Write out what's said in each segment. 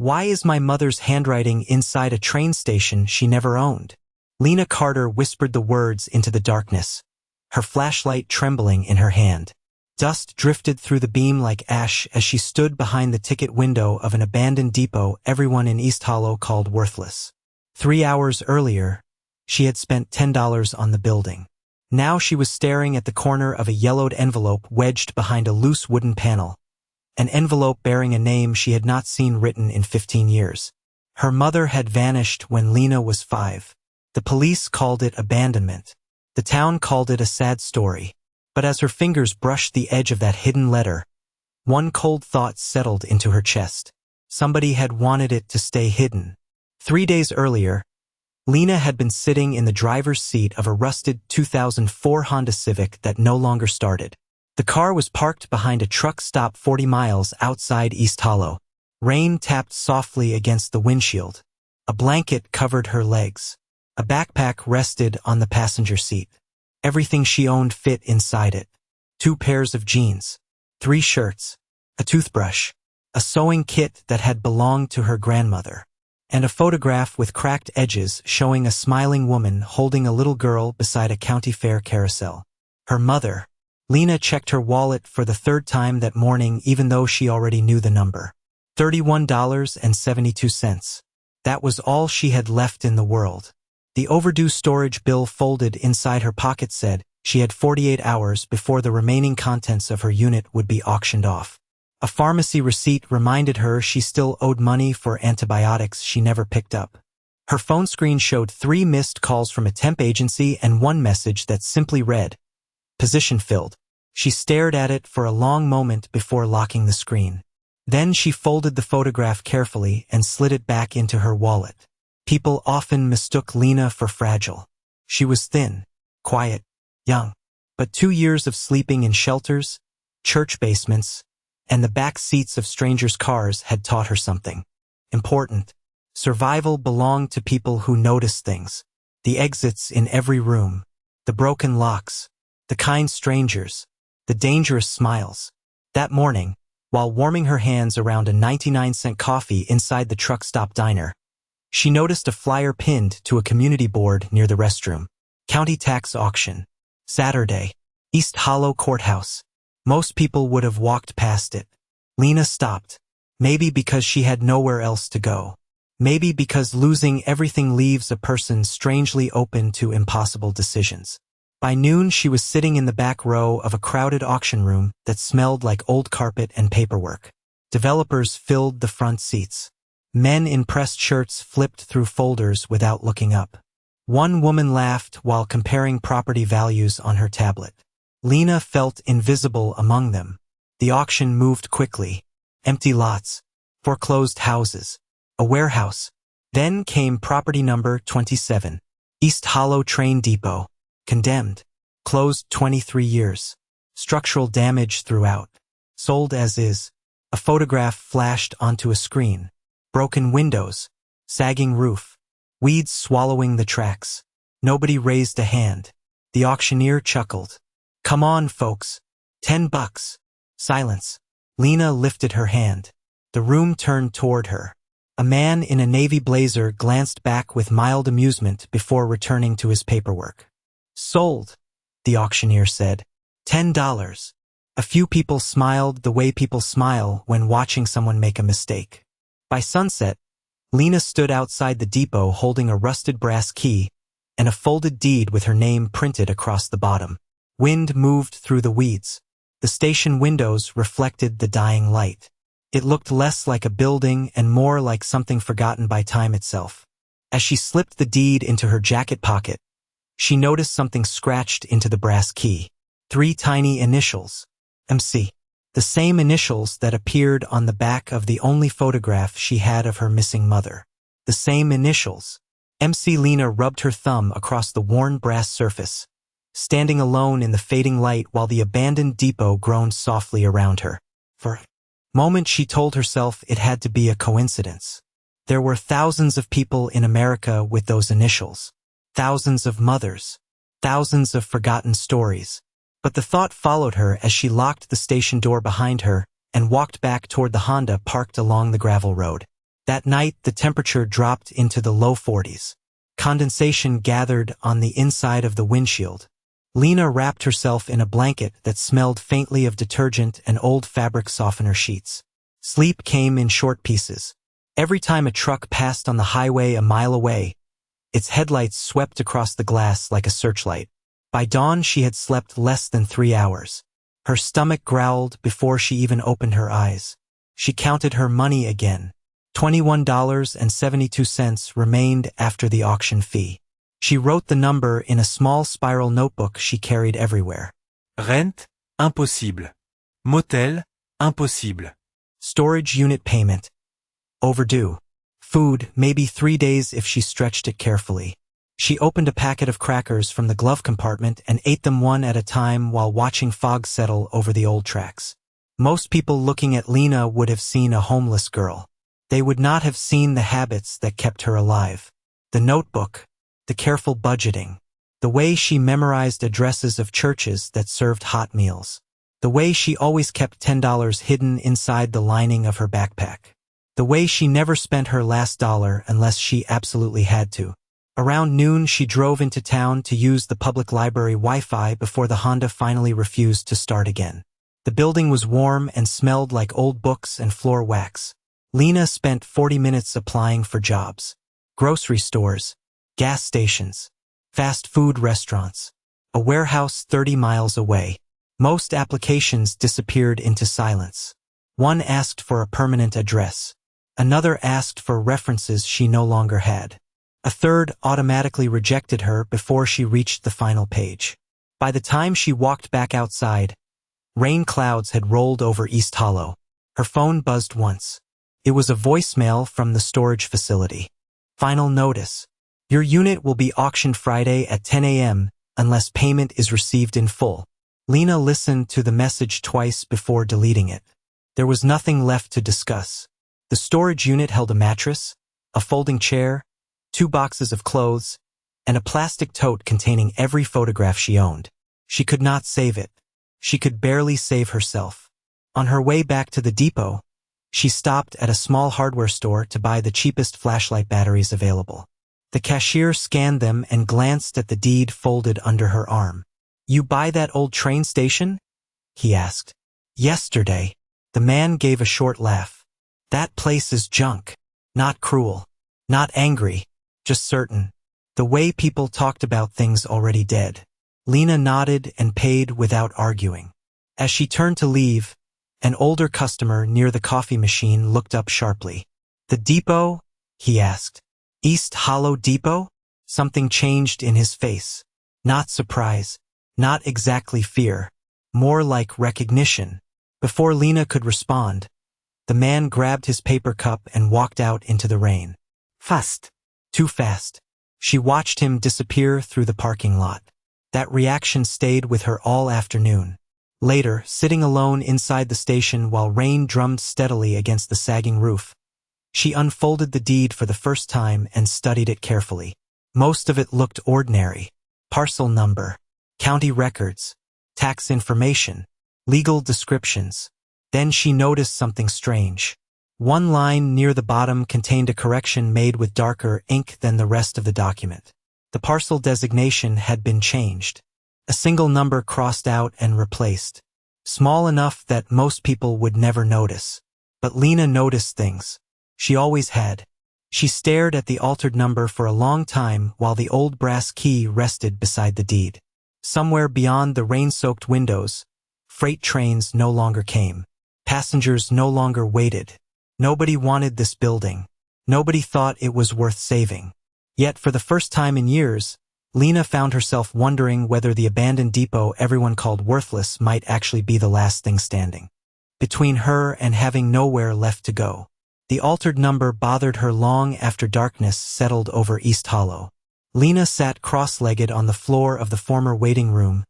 Why is my mother's handwriting inside a train station she never owned? Lena Carter whispered the words into the darkness, her flashlight trembling in her hand. Dust drifted through the beam like ash as she stood behind the ticket window of an abandoned depot everyone in East Hollow called worthless. 3 hours earlier, she had spent $10 on the building. Now she was staring at the corner of a yellowed envelope wedged behind a loose wooden panel. An envelope bearing a name she had not seen written in 15 years. Her mother had vanished when Lena was 5. The police called it abandonment. The town called it a sad story. But as her fingers brushed the edge of that hidden letter, one cold thought settled into her chest. Somebody had wanted it to stay hidden. 3 days earlier, Lena had been sitting in the driver's seat of a rusted 2004 Honda Civic that no longer started. The car was parked behind a truck stop 40 miles outside East Hollow. Rain tapped softly against the windshield. A blanket covered her legs. A backpack rested on the passenger seat. Everything she owned fit inside it. 2 pairs of jeans, 3 shirts, a toothbrush, a sewing kit that had belonged to her grandmother, and a photograph with cracked edges showing a smiling woman holding a little girl beside a county fair carousel. Her mother. Lena checked her wallet for the 3rd time that morning even though she already knew the number. $31.72. That was all she had left in the world. The overdue storage bill folded inside her pocket said she had 48 hours before the remaining contents of her unit would be auctioned off. A pharmacy receipt reminded her she still owed money for antibiotics she never picked up. Her phone screen showed 3 missed calls from a temp agency and 1 message that simply read, "Position filled." She stared at it for a long moment before locking the screen. Then she folded the photograph carefully and slid it back into her wallet. People often mistook Lena for fragile. She was thin, quiet, young. But 2 years of sleeping in shelters, church basements, and the back seats of strangers' cars had taught her something important. Survival belonged to people who noticed things. The exits in every room, the broken locks, the kind strangers, the dangerous smiles. That morning, while warming her hands around a 99-cent coffee inside the truck stop diner, she noticed a flyer pinned to a community board near the restroom. County tax auction. Saturday. East Hollow Courthouse. Most people would have walked past it. Lena stopped. Maybe because she had nowhere else to go. Maybe because losing everything leaves a person strangely open to impossible decisions. By noon, she was sitting in the back row of a crowded auction room that smelled like old carpet and paperwork. Developers filled the front seats. Men in pressed shirts flipped through folders without looking up. One woman laughed while comparing property values on her tablet. Lena felt invisible among them. The auction moved quickly. Empty lots, foreclosed houses, a warehouse. Then came property number 27, East Hollow Train Depot. Condemned. Closed 23 years. Structural damage throughout. Sold as is. A photograph flashed onto a screen. Broken windows. Sagging roof. Weeds swallowing the tracks. Nobody raised a hand. The auctioneer chuckled. "Come on, folks. $10. Silence. Lena lifted her hand. The room turned toward her. A man in a navy blazer glanced back with mild amusement before returning to his paperwork. "Sold," the auctioneer said. $10. A few people smiled the way people smile when watching someone make a mistake. By sunset, Lena stood outside the depot holding a rusted brass key and a folded deed with her name printed across the bottom. Wind moved through the weeds. The station windows reflected the dying light. It looked less like a building and more like something forgotten by time itself. As she slipped the deed into her jacket pocket, she noticed something scratched into the brass key. 3 tiny initials. MC. The same initials that appeared on the back of the only photograph she had of her missing mother. The same initials. MC. Lena rubbed her thumb across the worn brass surface, standing alone in the fading light while the abandoned depot groaned softly around her. For a moment she told herself it had to be a coincidence. There were thousands of people in America with those initials. Thousands of mothers. Thousands of forgotten stories. But the thought followed her as she locked the station door behind her and walked back toward the Honda parked along the gravel road. That night, the temperature dropped into the low 40s. Condensation gathered on the inside of the windshield. Lena wrapped herself in a blanket that smelled faintly of detergent and old fabric softener sheets. Sleep came in short pieces. Every time a truck passed on the highway a mile away, its headlights swept across the glass like a searchlight. By dawn, she had slept less than 3 hours. Her stomach growled before she even opened her eyes. She counted her money again. $21.72 remained after the auction fee. She wrote the number in a small spiral notebook she carried everywhere. Rent, impossible. Motel, impossible. Storage unit payment. Overdue. Food, maybe 3 days if she stretched it carefully. She opened a packet of crackers from the glove compartment and ate them one at a time while watching fog settle over the old tracks. Most people looking at Lena would have seen a homeless girl. They would not have seen the habits that kept her alive. The notebook, the careful budgeting, the way she memorized addresses of churches that served hot meals, the way she always kept $10 hidden inside the lining of her backpack, the way she never spent her last dollar unless she absolutely had to. Around noon, she drove into town to use the public library Wi-Fi before the Honda finally refused to start again. The building was warm and smelled like old books and floor wax. Lena spent 40 minutes applying for jobs. Grocery stores, gas stations, fast food restaurants, a warehouse 30 miles away. Most applications disappeared into silence. One asked for a permanent address. Another asked for references she no longer had. A third automatically rejected her before she reached the final page. By the time she walked back outside, rain clouds had rolled over East Hollow. Her phone buzzed once. It was a voicemail from the storage facility. Final notice. Your unit will be auctioned Friday at 10 a.m. unless payment is received in full. Lena listened to the message twice before deleting it. There was nothing left to discuss. The storage unit held a mattress, a folding chair, 2 boxes of clothes, and a plastic tote containing every photograph she owned. She could not save it. She could barely save herself. On her way back to the depot, she stopped at a small hardware store to buy the cheapest flashlight batteries available. The cashier scanned them and glanced at the deed folded under her arm. "You buy that old train station?" he asked. "Yesterday." The man gave a short laugh. "That place is junk. Not cruel. Not angry. Just certain. The way people talked about things already dead." Lena nodded and paid without arguing. As she turned to leave, an older customer near the coffee machine looked up sharply. "The depot?" he asked. "East Hollow Depot?" Something changed in his face. Not surprise. Not exactly fear. More like recognition. Before Lena could respond, the man grabbed his paper cup and walked out into the rain. Fast. Too fast. She watched him disappear through the parking lot. That reaction stayed with her all afternoon. Later, sitting alone inside the station while rain drummed steadily against the sagging roof, she unfolded the deed for the first time and studied it carefully. Most of it looked ordinary. Parcel number, county records, tax information, legal descriptions. Then she noticed something strange. One line near the bottom contained a correction made with darker ink than the rest of the document. The parcel designation had been changed. A single number crossed out and replaced. Small enough that most people would never notice. But Lena noticed things. She always had. She stared at the altered number for a long time while the old brass key rested beside the deed. Somewhere beyond the rain-soaked windows, freight trains no longer came. Passengers no longer waited. Nobody wanted this building. Nobody thought it was worth saving. Yet for the first time in years, Lena found herself wondering whether the abandoned depot everyone called worthless might actually be the last thing standing. Between her and having nowhere left to go. The altered number bothered her long after darkness settled over East Hollow. Lena sat cross-legged on the floor of the former waiting room,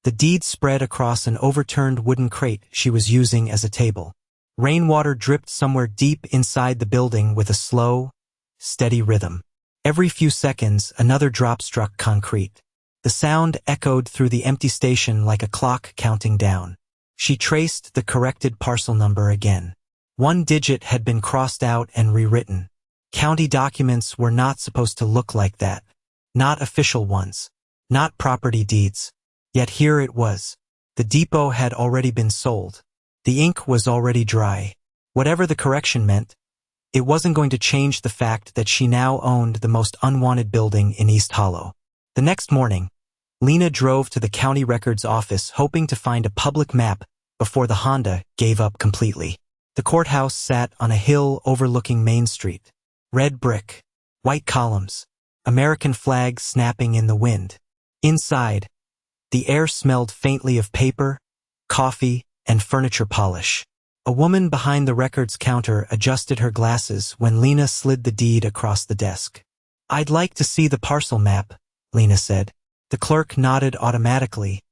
the deed spread across an overturned wooden crate she was using as a table. Rainwater dripped somewhere deep inside the building with a slow, steady rhythm. Every few seconds, another drop struck concrete. The sound echoed through the empty station like a clock counting down. She traced the corrected parcel number again. One digit had been crossed out and rewritten. County documents were not supposed to look like that. Not official ones. Not property deeds. Yet here it was. The depot had already been sold. The ink was already dry. Whatever the correction meant, it wasn't going to change the fact that she now owned the most unwanted building in East Hollow. The next morning, Lena drove to the county records office hoping to find a public map before the Honda gave up completely. The courthouse sat on a hill overlooking Main Street. Red brick, white columns, American flags snapping in the wind. Inside, the air smelled faintly of paper, coffee, and furniture polish. A woman behind the records counter adjusted her glasses when Lena slid the deed across the desk. "I'd like to see the parcel map," Lena said. The clerk nodded automatically,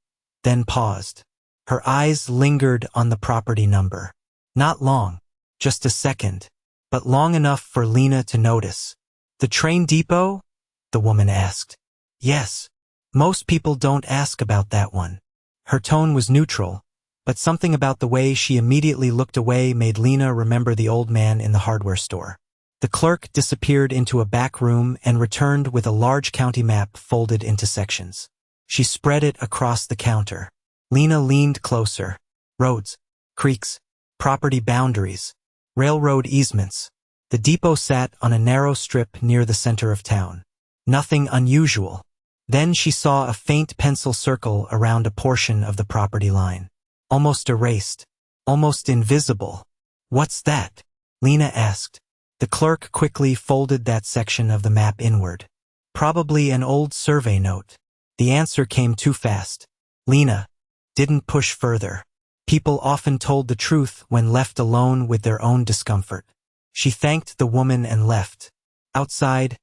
then paused. Her eyes lingered on the property number. Not long, just a second, but long enough for Lena to notice. "The train depot?" the woman asked. "Yes. Most people don't ask about that one." Her tone was neutral, but something about the way she immediately looked away made Lena remember the old man in the hardware store. The clerk disappeared into a back room and returned with a large county map folded into sections. She spread it across the counter. Lena leaned closer. Roads, creeks, property boundaries, railroad easements. The depot sat on a narrow strip near the center of town. Nothing unusual. Then she saw a faint pencil circle around a portion of the property line. Almost erased. Almost invisible. "What's that?" Lena asked. The clerk quickly folded that section of the map inward. "Probably an old survey note." The answer came too fast. Lena didn't push further. People often told the truth when left alone with their own discomfort. She thanked the woman and left. Outside,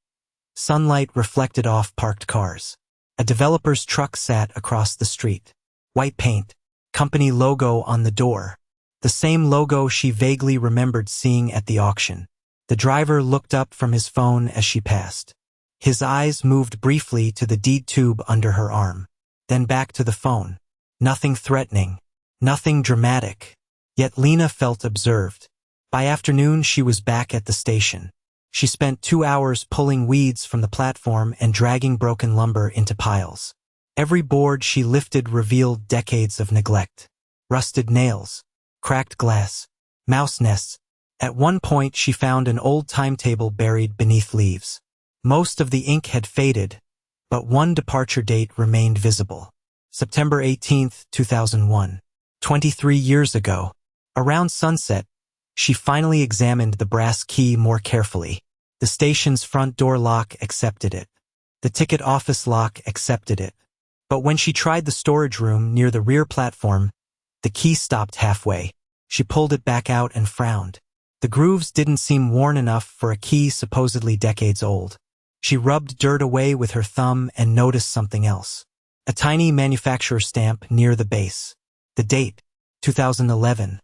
sunlight reflected off parked cars. A developer's truck sat across the street. White paint, company logo on the door. The same logo she vaguely remembered seeing at the auction. The driver looked up from his phone as she passed. His eyes moved briefly to the deed tube under her arm, then back to the phone. Nothing threatening, nothing dramatic. Yet Lena felt observed. By afternoon, she was back at the station. She spent 2 hours pulling weeds from the platform and dragging broken lumber into piles. Every board she lifted revealed decades of neglect. Rusted nails, cracked glass, mouse nests. At one point, she found an old timetable buried beneath leaves. Most of the ink had faded, but one departure date remained visible. September 18, 2001. 23 years ago. Around sunset, she finally examined the brass key more carefully. The station's front door lock accepted it. The ticket office lock accepted it. But when she tried the storage room near the rear platform, the key stopped halfway. She pulled it back out and frowned. The grooves didn't seem worn enough for a key supposedly decades old. She rubbed dirt away with her thumb and noticed something else. A tiny manufacturer stamp near the base. The date, 2011.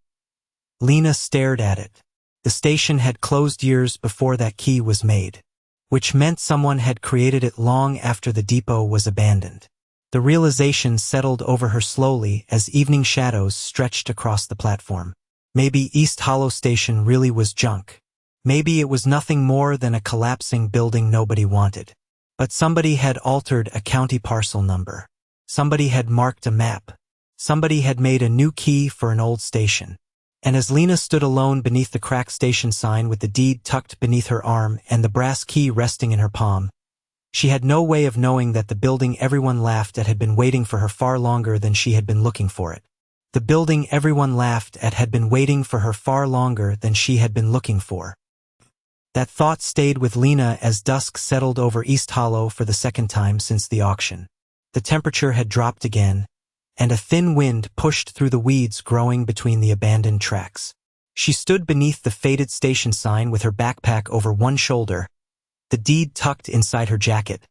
Lena stared at it. The station had closed years before that key was made, which meant someone had created it long after the depot was abandoned. The realization settled over her slowly as evening shadows stretched across the platform. Maybe East Hollow Station really was junk. Maybe it was nothing more than a collapsing building nobody wanted. But somebody had altered a county parcel number. Somebody had marked a map. Somebody had made a new key for an old station. And as Lena stood alone beneath the cracked station sign with the deed tucked beneath her arm and the brass key resting in her palm, she had no way of knowing that the building everyone laughed at had been waiting for her far longer than she had been looking for it. The building everyone laughed at had been waiting for her far longer than she had been looking for. That thought stayed with Lena as dusk settled over East Hollow for the second time since the auction. The temperature had dropped again, and a thin wind pushed through the weeds growing between the abandoned tracks. She stood beneath the faded station sign with her backpack over one shoulder, the deed tucked inside her jacket,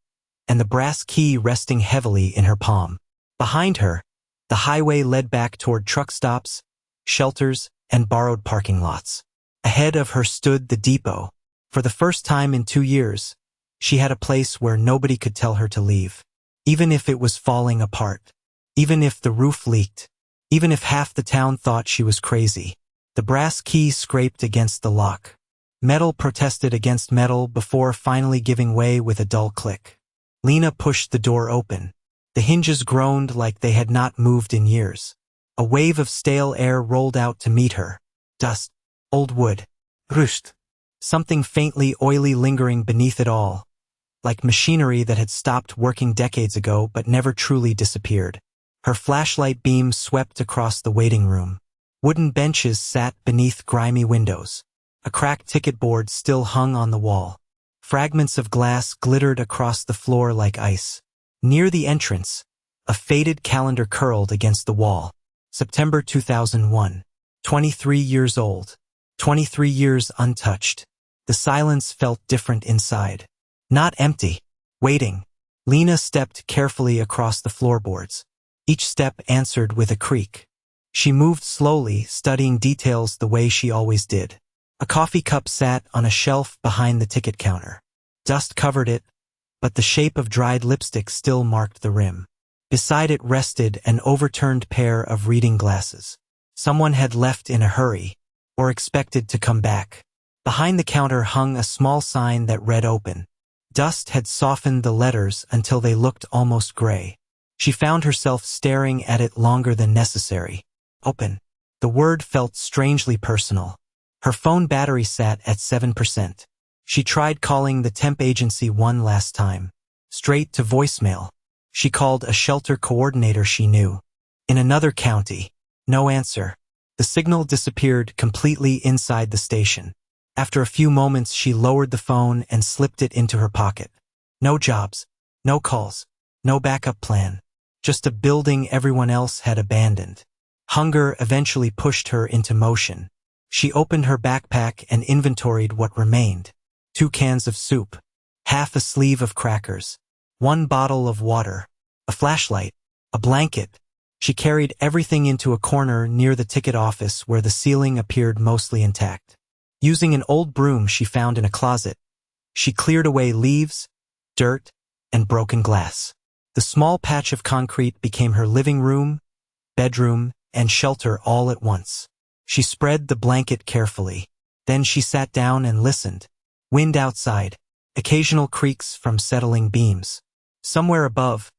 and the brass key resting heavily in her palm. Behind her, the highway led back toward truck stops, shelters, and borrowed parking lots. Ahead of her stood the depot. For the first time in 2 years, she had a place where nobody could tell her to leave. Even if it was falling apart. Even if the roof leaked. Even if half the town thought she was crazy. The brass key scraped against the lock. Metal protested against metal before finally giving way with a dull click. Lena pushed the door open. The hinges groaned like they had not moved in years. A wave of stale air rolled out to meet her. Dust. Old wood. Rust. Something faintly oily lingering beneath it all, like machinery that had stopped working decades ago but never truly disappeared. Her flashlight beam swept across the waiting room. Wooden benches sat beneath grimy windows. A cracked ticket board still hung on the wall. Fragments of glass glittered across the floor like ice. Near the entrance, a faded calendar curled against the wall. September 2001. 23 years old. 23 years untouched. The silence felt different inside. Not empty. Waiting. Lena stepped carefully across the floorboards. Each step answered with a creak. She moved slowly, studying details the way she always did. A coffee cup sat on a shelf behind the ticket counter. Dust covered it, but the shape of dried lipstick still marked the rim. Beside it rested an overturned pair of reading glasses. Someone had left in a hurry, or expected to come back. Behind the counter hung a small sign that read open. Dust had softened the letters until they looked almost gray. She found herself staring at it longer than necessary. Open. The word felt strangely personal. Her phone battery sat at 7%. She tried calling the temp agency one last time. Straight to voicemail. She called a shelter coordinator she knew. In another county. No answer. The signal disappeared completely inside the station. After a few moments, she lowered the phone and slipped it into her pocket. No jobs. No calls. No backup plan. Just a building everyone else had abandoned. Hunger eventually pushed her into motion. She opened her backpack and inventoried what remained. 2 cans of soup. Half a sleeve of crackers. 1 bottle of water. A flashlight. A blanket. She carried everything into a corner near the ticket office where the ceiling appeared mostly intact. Using an old broom she found in a closet, she cleared away leaves, dirt, and broken glass. The small patch of concrete became her living room, bedroom, and shelter all at once. She spread the blanket carefully. Then she sat down and listened. Wind outside, occasional creaks from settling beams. Somewhere above,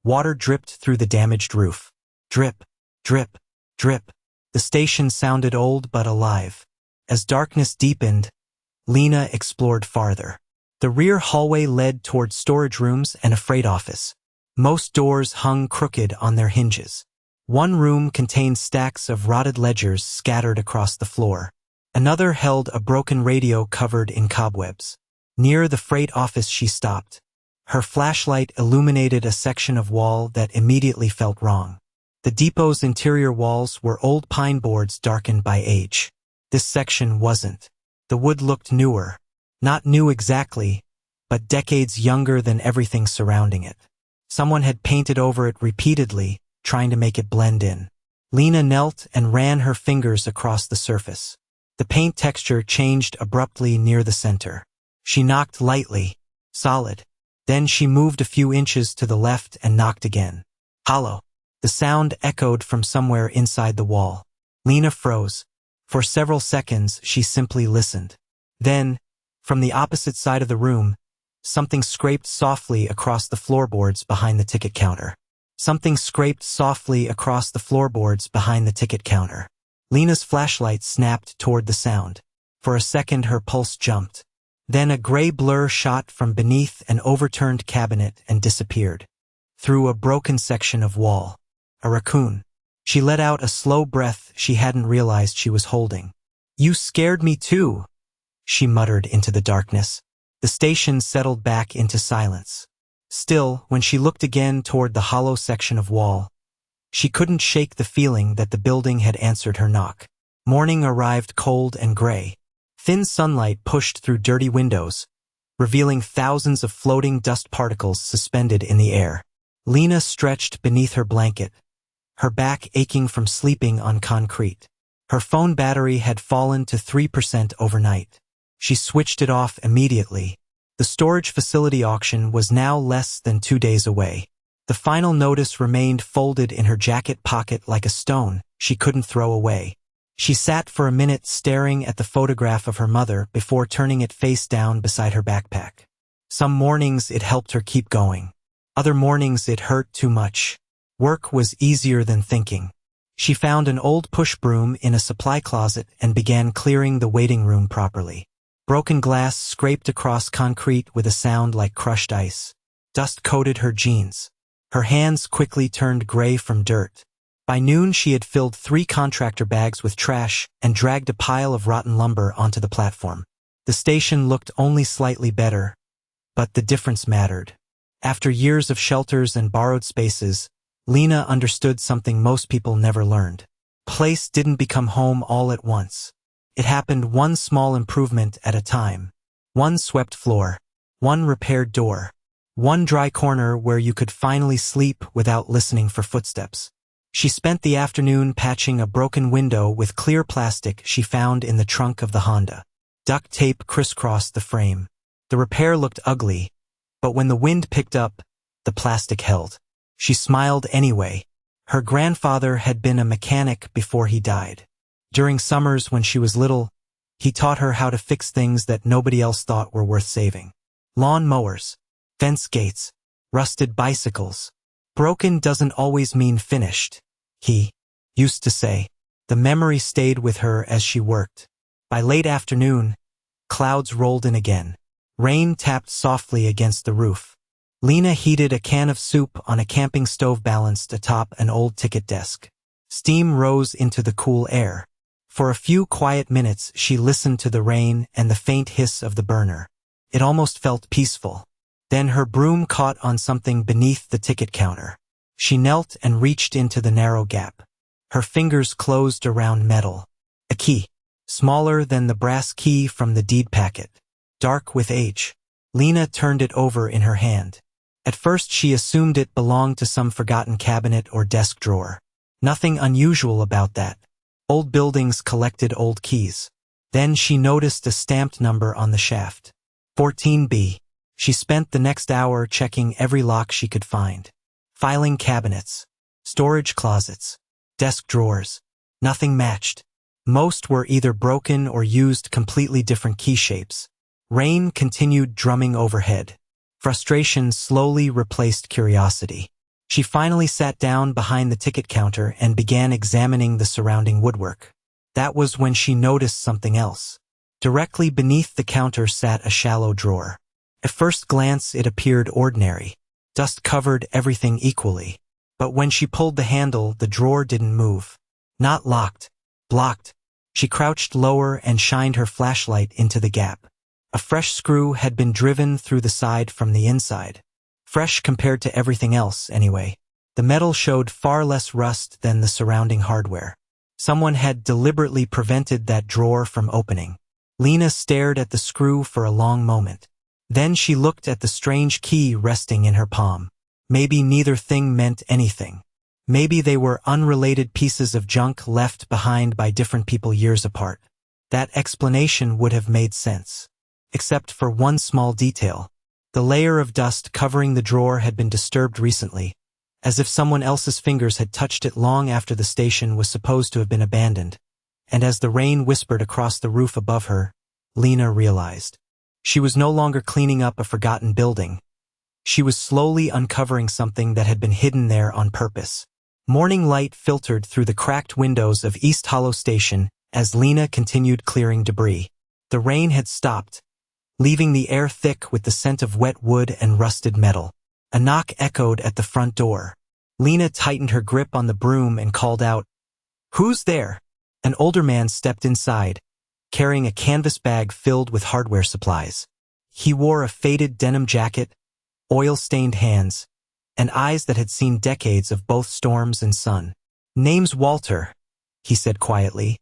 water dripped through the damaged roof. Drip, drip, drip. The station sounded old but alive. As darkness deepened, Lena explored farther. The rear hallway led toward storage rooms and a freight office. Most doors hung crooked on their hinges. One room contained stacks of rotted ledgers scattered across the floor. Another held a broken radio covered in cobwebs. Near the freight office she stopped. Her flashlight illuminated a section of wall that immediately felt wrong. The depot's interior walls were old pine boards darkened by age. This section wasn't. The wood looked newer. Not new exactly, but decades younger than everything surrounding it. Someone had painted over it repeatedly, trying to make it blend in. Lena knelt and ran her fingers across the surface. The paint texture changed abruptly near the center. She knocked lightly. Solid. Then she moved a few inches to the left and knocked again. Hollow. The sound echoed from somewhere inside the wall. Lena froze. For several seconds, she simply listened. Then, from the opposite side of the room, something scraped softly across the floorboards behind the ticket counter. Something scraped softly across the floorboards behind the ticket counter. Lena's flashlight snapped toward the sound. For a second, her pulse jumped. Then a gray blur shot from beneath an overturned cabinet and disappeared. Through a broken section of wall. A raccoon. She let out a slow breath she hadn't realized she was holding. "You scared me too," she muttered into the darkness. The station settled back into silence. Still, when she looked again toward the hollow section of wall, she couldn't shake the feeling that the building had answered her knock. Morning arrived cold and gray. Thin sunlight pushed through dirty windows, revealing thousands of floating dust particles suspended in the air. Lena stretched beneath her blanket, her back aching from sleeping on concrete. Her phone battery had fallen to 3% overnight. She switched it off immediately. The storage facility auction was now less than 2 days away. The final notice remained folded in her jacket pocket like a stone she couldn't throw away. She sat for a minute staring at the photograph of her mother before turning it face down beside her backpack. Some mornings it helped her keep going. Other mornings it hurt too much. Work was easier than thinking. She found an old push broom in a supply closet and began clearing the waiting room properly. Broken glass scraped across concrete with a sound like crushed ice. Dust coated her jeans. Her hands quickly turned gray from dirt. By noon she had filled 3 contractor bags with trash and dragged a pile of rotten lumber onto the platform. The station looked only slightly better, but the difference mattered. After years of shelters and borrowed spaces, Lena understood something most people never learned. Place didn't become home all at once. It happened one small improvement at a time. One swept floor, one repaired door, one dry corner where you could finally sleep without listening for footsteps. She spent the afternoon patching a broken window with clear plastic she found in the trunk of the Honda. Duct tape crisscrossed the frame. The repair looked ugly, but when the wind picked up, the plastic held. She smiled anyway. Her grandfather had been a mechanic before he died. During summers when she was little, he taught her how to fix things that nobody else thought were worth saving. Lawn mowers, fence gates, rusted bicycles. Broken doesn't always mean finished, he used to say. The memory stayed with her as she worked. By late afternoon, clouds rolled in again. Rain tapped softly against the roof. Lena heated a can of soup on a camping stove balanced atop an old ticket desk. Steam rose into the cool air. For a few quiet minutes she listened to the rain and the faint hiss of the burner. It almost felt peaceful. Then her broom caught on something beneath the ticket counter. She knelt and reached into the narrow gap. Her fingers closed around metal. A key, smaller than the brass key from the deed packet. Dark with age. Lena turned it over in her hand. At first she assumed it belonged to some forgotten cabinet or desk drawer. Nothing unusual about that. Old buildings collected old keys. Then she noticed a stamped number on the shaft. 14B. She spent the next hour checking every lock she could find. Filing cabinets, storage closets, desk drawers. Nothing matched. Most were either broken or used completely different key shapes. Rain continued drumming overhead. Frustration slowly replaced curiosity. She finally sat down behind the ticket counter and began examining the surrounding woodwork. That was when she noticed something else. Directly beneath the counter sat a shallow drawer. At first glance it appeared ordinary. Dust covered everything equally. But when she pulled the handle, the drawer didn't move. Not locked. Blocked. She crouched lower and shined her flashlight into the gap. A fresh screw had been driven through the side from the inside. Fresh compared to everything else, anyway. The metal showed far less rust than the surrounding hardware. Someone had deliberately prevented that drawer from opening. Lena stared at the screw for a long moment. Then she looked at the strange key resting in her palm. Maybe neither thing meant anything. Maybe they were unrelated pieces of junk left behind by different people years apart. That explanation would have made sense. Except for one small detail. The layer of dust covering the drawer had been disturbed recently, as if someone else's fingers had touched it long after the station was supposed to have been abandoned. And as the rain whispered across the roof above her, Lena realized. She was no longer cleaning up a forgotten building. She was slowly uncovering something that had been hidden there on purpose. Morning light filtered through the cracked windows of East Hollow Station as Lena continued clearing debris. The rain had stopped, leaving the air thick with the scent of wet wood and rusted metal. A knock echoed at the front door. Lena tightened her grip on the broom and called out, "Who's there?" An older man stepped inside, carrying a canvas bag filled with hardware supplies. He wore a faded denim jacket, oil-stained hands, and eyes that had seen decades of both storms and sun. "Name's Walter," he said quietly,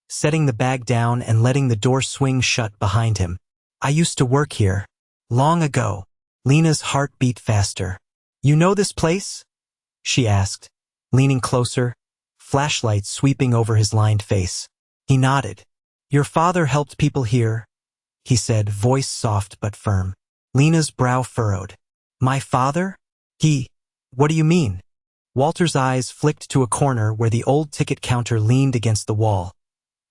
setting the bag down and letting the door swing shut behind him. "I used to work here. Long ago." Lena's heart beat faster. "You know this place?" she asked, leaning closer, flashlight sweeping over his lined face. He nodded. "Your father helped people here," he said, voice soft but firm. Lena's brow furrowed. "My father? What do you mean?" Walter's eyes flicked to a corner where the old ticket counter leaned against the wall,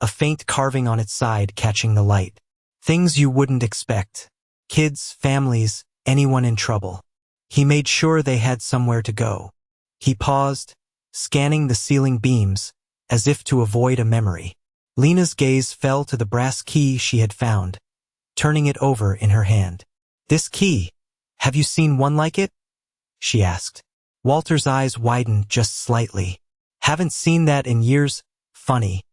a faint carving on its side catching the light. Things you wouldn't expect. Kids, families, anyone in trouble. He made sure they had somewhere to go. He paused, scanning the ceiling beams, as if to avoid a memory. Lena's gaze fell to the brass key she had found, turning it over in her hand. "This key, have you seen one like it?" she asked. Walter's eyes widened just slightly. "Haven't seen that in years. Funny,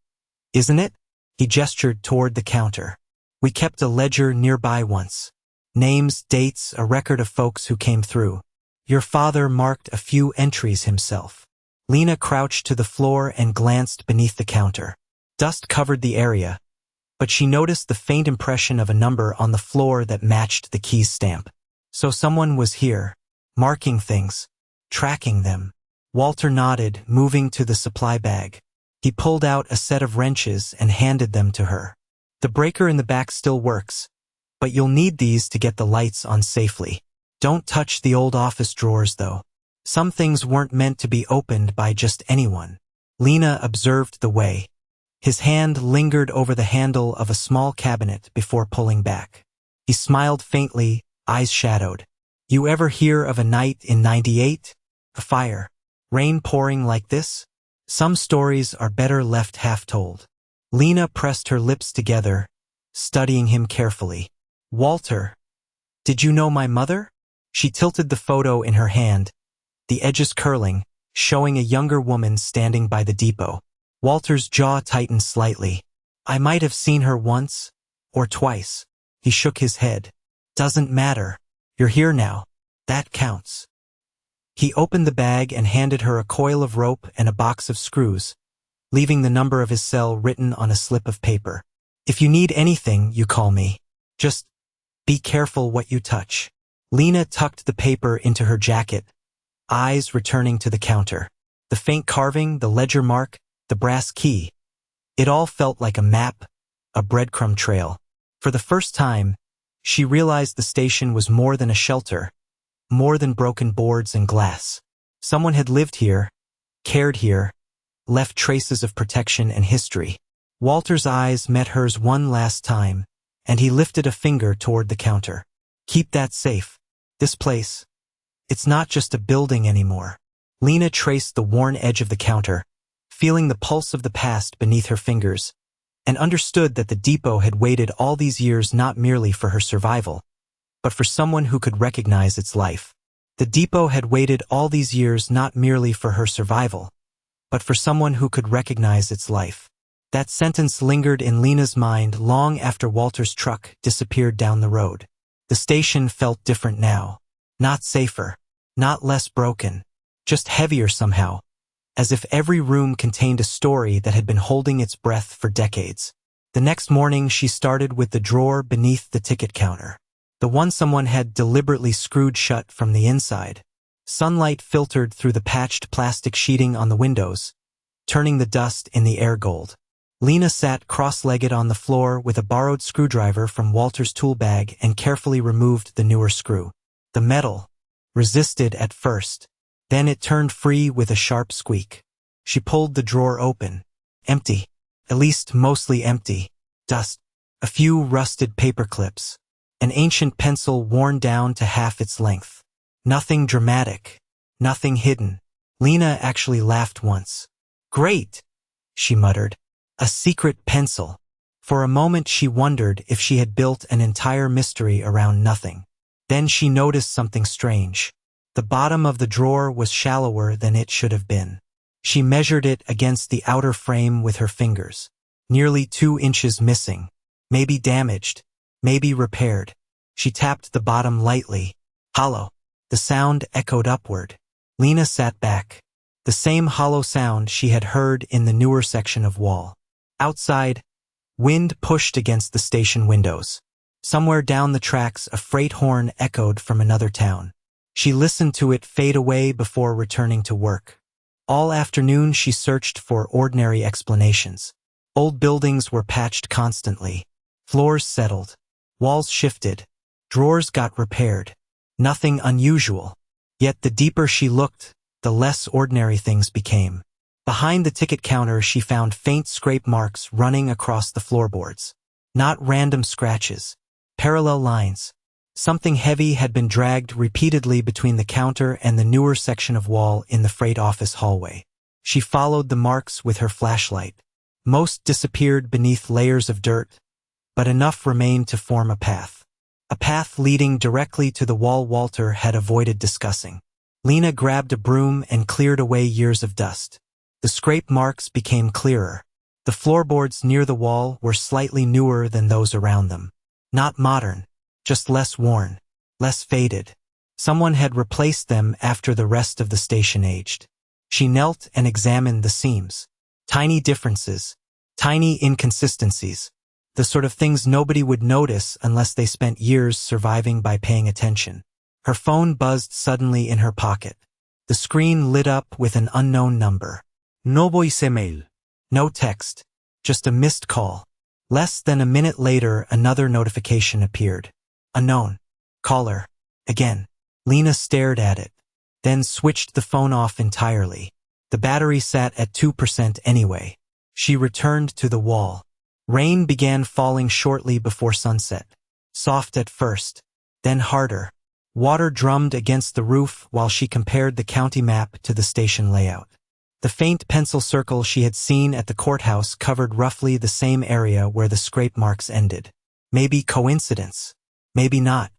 isn't it?" He gestured toward the counter. "We kept a ledger nearby once. Names, dates, a record of folks who came through. Your father marked a few entries himself." Lena crouched to the floor and glanced beneath the counter. Dust covered the area, but she noticed the faint impression of a number on the floor that matched the key's stamp. So someone was here, marking things, tracking them. Walter nodded, moving to the supply bag. He pulled out a set of wrenches and handed them to her. "The breaker in the back still works, but you'll need these to get the lights on safely. Don't touch the old office drawers, though. Some things weren't meant to be opened by just anyone." Lena observed the way. His hand lingered over the handle of a small cabinet before pulling back. He smiled faintly, eyes shadowed. "You ever hear of a night in '98? A fire? Rain pouring like this? Some stories are better left half told." Lena pressed her lips together, studying him carefully. "Walter, did you know my mother?" She tilted the photo in her hand, the edges curling, showing a younger woman standing by the depot. Walter's jaw tightened slightly. "I might have seen her once, or twice." He shook his head. "Doesn't matter. You're here now. That counts." He opened the bag and handed her a coil of rope and a box of screws, leaving the number of his cell written on a slip of paper. "If you need anything, you call me. Just be careful what you touch." Lena tucked the paper into her jacket, eyes returning to the counter. The faint carving, the ledger mark, the brass key. It all felt like a map, a breadcrumb trail. For the first time, she realized the station was more than a shelter, more than broken boards and glass. Someone had lived here, cared here, left traces of protection and history. Walter's eyes met hers one last time, and he lifted a finger toward the counter. "Keep that safe. This place, it's not just a building anymore." Lena traced the worn edge of the counter, feeling the pulse of the past beneath her fingers, and understood that the depot had waited all these years not merely for her survival, but for someone who could recognize its life. The depot had waited all these years not merely for her survival, but for someone who could recognize its life. That sentence lingered in Lena's mind long after Walter's truck disappeared down the road. The station felt different now. Not safer, not less broken, just heavier somehow, as if every room contained a story that had been holding its breath for decades. The next morning she started with the drawer beneath the ticket counter, the one someone had deliberately screwed shut from the inside. Sunlight filtered through the patched plastic sheeting on the windows, turning the dust in the air gold. Lena sat cross-legged on the floor with a borrowed screwdriver from Walter's tool bag and carefully removed the newer screw. The metal resisted at first. Then it turned free with a sharp squeak. She pulled the drawer open. Empty. At least mostly empty. Dust. A few rusted paper clips. An ancient pencil worn down to half its length. Nothing dramatic. Nothing hidden. Lena actually laughed once. "Great," she muttered. A secret pencil. For a moment she wondered if she had built an entire mystery around nothing. Then she noticed something strange. The bottom of the drawer was shallower than it should have been. She measured it against the outer frame with her fingers. Nearly 2 inches missing. Maybe damaged. Maybe repaired. She tapped the bottom lightly. Hollow. The sound echoed upward. Lena sat back. The same hollow sound she had heard in the newer section of wall. Outside, wind pushed against the station windows. Somewhere down the tracks, a freight horn echoed from another town. She listened to it fade away before returning to work. All afternoon she searched for ordinary explanations. Old buildings were patched constantly. Floors settled. Walls shifted. Drawers got repaired. Nothing unusual. Yet the deeper she looked, the less ordinary things became. Behind the ticket counter she found faint scrape marks running across the floorboards. Not random scratches. Parallel lines. Something heavy had been dragged repeatedly between the counter and the newer section of wall in the freight office hallway. She followed the marks with her flashlight. Most disappeared beneath layers of dirt, but enough remained to form a path. A path leading directly to the wall Walter had avoided discussing. Lena grabbed a broom and cleared away years of dust. The scrape marks became clearer. The floorboards near the wall were slightly newer than those around them. Not modern, just less worn, less faded. Someone had replaced them after the rest of the station aged. She knelt and examined the seams. Tiny differences, tiny inconsistencies, the sort of things nobody would notice unless they spent years surviving by paying attention. Her phone buzzed suddenly in her pocket. The screen lit up with an unknown number. No voicemail. No text, just a missed call. Less than a minute later, another notification appeared. Unknown. Caller. Again. Lena stared at it, then switched the phone off entirely. The battery sat at 2% anyway. She returned to the wall. Rain began falling shortly before sunset. Soft at first, then harder. Water drummed against the roof while she compared the county map to the station layout. The faint pencil circle she had seen at the courthouse covered roughly the same area where the scrape marks ended. Maybe coincidence. Maybe not.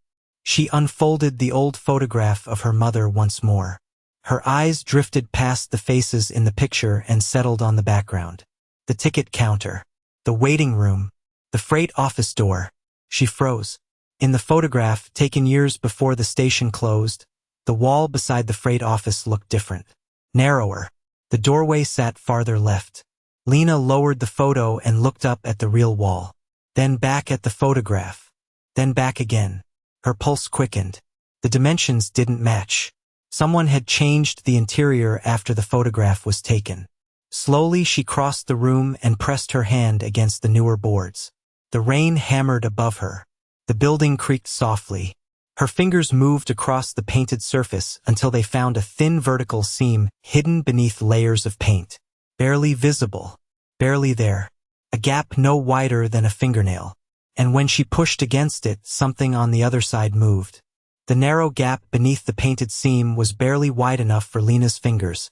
She unfolded the old photograph of her mother once more. Her eyes drifted past the faces in the picture and settled on the background. The ticket counter. The waiting room. The freight office door. She froze. In the photograph, taken years before the station closed, the wall beside the freight office looked different. Narrower. The doorway sat farther left. Lena lowered the photo and looked up at the real wall. Then back at the photograph. Then back again. Her pulse quickened. The dimensions didn't match. Someone had changed the interior after the photograph was taken. Slowly she crossed the room and pressed her hand against the newer boards. The rain hammered above her. The building creaked softly. Her fingers moved across the painted surface until they found a thin vertical seam hidden beneath layers of paint. Barely visible. Barely there. A gap no wider than a fingernail. And when she pushed against it, something on the other side moved. The narrow gap beneath the painted seam was barely wide enough for Lena's fingers.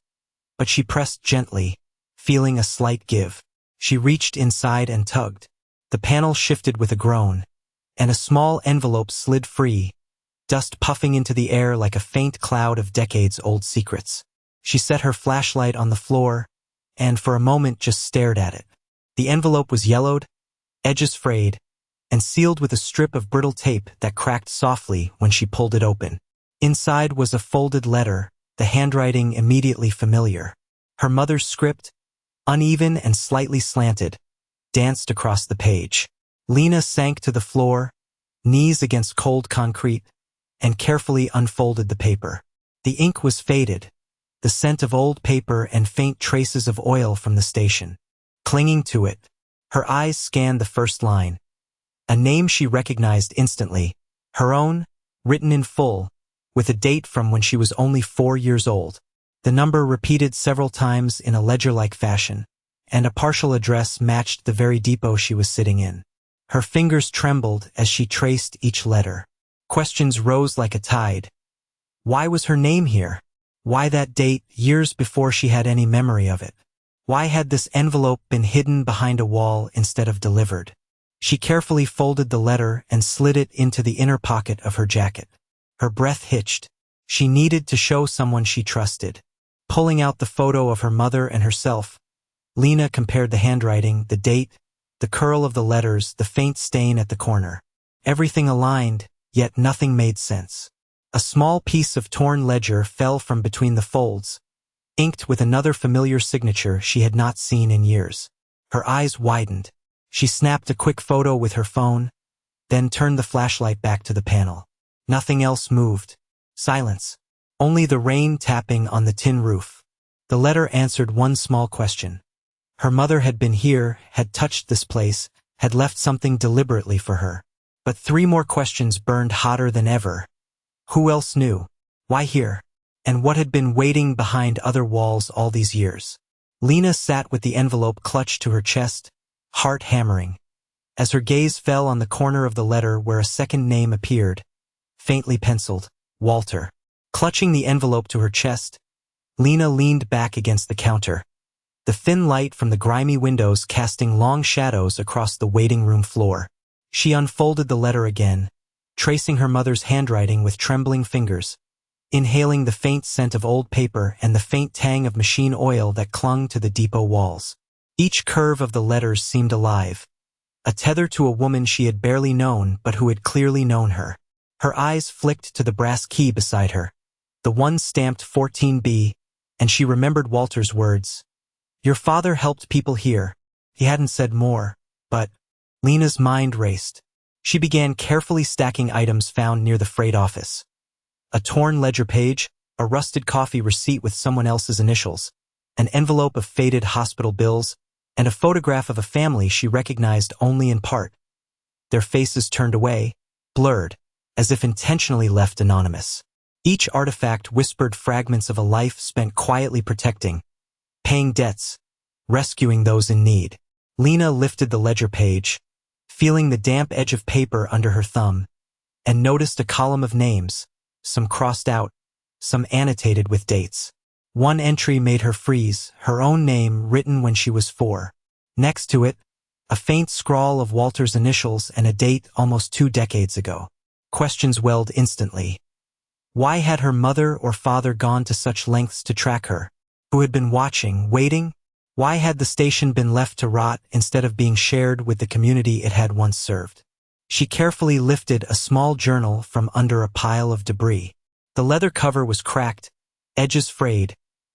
But she pressed gently, feeling a slight give. She reached inside and tugged. The panel shifted with a groan, and a small envelope slid free, dust puffing into the air like a faint cloud of decades-old secrets. She set her flashlight on the floor, and for a moment just stared at it. The envelope was yellowed, edges frayed, and sealed with a strip of brittle tape that cracked softly when she pulled it open. Inside was a folded letter, the handwriting immediately familiar. Her mother's script, uneven and slightly slanted, danced across the page. Lena sank to the floor, knees against cold concrete, and carefully unfolded the paper. The ink was faded, the scent of old paper and faint traces of oil from the station. Clinging to it, her eyes scanned the first line. A name she recognized instantly, her own, written in full, with a date from when she was only 4 years old. The number repeated several times in a ledger-like fashion, and a partial address matched the very depot she was sitting in. Her fingers trembled as she traced each letter. Questions rose like a tide. Why was her name here? Why that date, years before she had any memory of it? Why had this envelope been hidden behind a wall instead of delivered? She carefully folded the letter and slid it into the inner pocket of her jacket. Her breath hitched. She needed to show someone she trusted. Pulling out the photo of her mother and herself, Lena compared the handwriting, the date, the curl of the letters, the faint stain at the corner. Everything aligned, yet nothing made sense. A small piece of torn ledger fell from between the folds, inked with another familiar signature she had not seen in years. Her eyes widened. She snapped a quick photo with her phone, then turned the flashlight back to the panel. Nothing else moved. Silence. Only the rain tapping on the tin roof. The letter answered one small question. Her mother had been here, had touched this place, had left something deliberately for her. But 3 more questions burned hotter than ever. Who else knew? Why here? And what had been waiting behind other walls all these years? Lena sat with the envelope clutched to her chest, heart hammering. As her gaze fell on the corner of the letter where a second name appeared, faintly penciled, Walter. Clutching the envelope to her chest, Lena leaned back against the counter, the thin light from the grimy windows casting long shadows across the waiting room floor. She unfolded the letter again, tracing her mother's handwriting with trembling fingers, inhaling the faint scent of old paper and the faint tang of machine oil that clung to the depot walls. Each curve of the letters seemed alive, a tether to a woman she had barely known but who had clearly known her. Her eyes flicked to the brass key beside her, the one stamped 14B, and she remembered Walter's words. Your father helped people here. He hadn't said more, but Lena's mind raced. She began carefully stacking items found near the freight office. A torn ledger page, a rusted coffee receipt with someone else's initials, an envelope of faded hospital bills, and a photograph of a family she recognized only in part. Their faces turned away, blurred, as if intentionally left anonymous. Each artifact whispered fragments of a life spent quietly protecting, paying debts, rescuing those in need. Lena lifted the ledger page, feeling the damp edge of paper under her thumb, and noticed a column of names, some crossed out, some annotated with dates. One entry made her freeze, her own name written when she was 4. Next to it, a faint scrawl of Walter's initials and a date almost 2 decades ago. Questions welled instantly. Why had her mother or father gone to such lengths to track her? Who had been watching, waiting? Why had the station been left to rot instead of being shared with the community it had once served? She carefully lifted a small journal from under a pile of debris. The leather cover was cracked, edges frayed,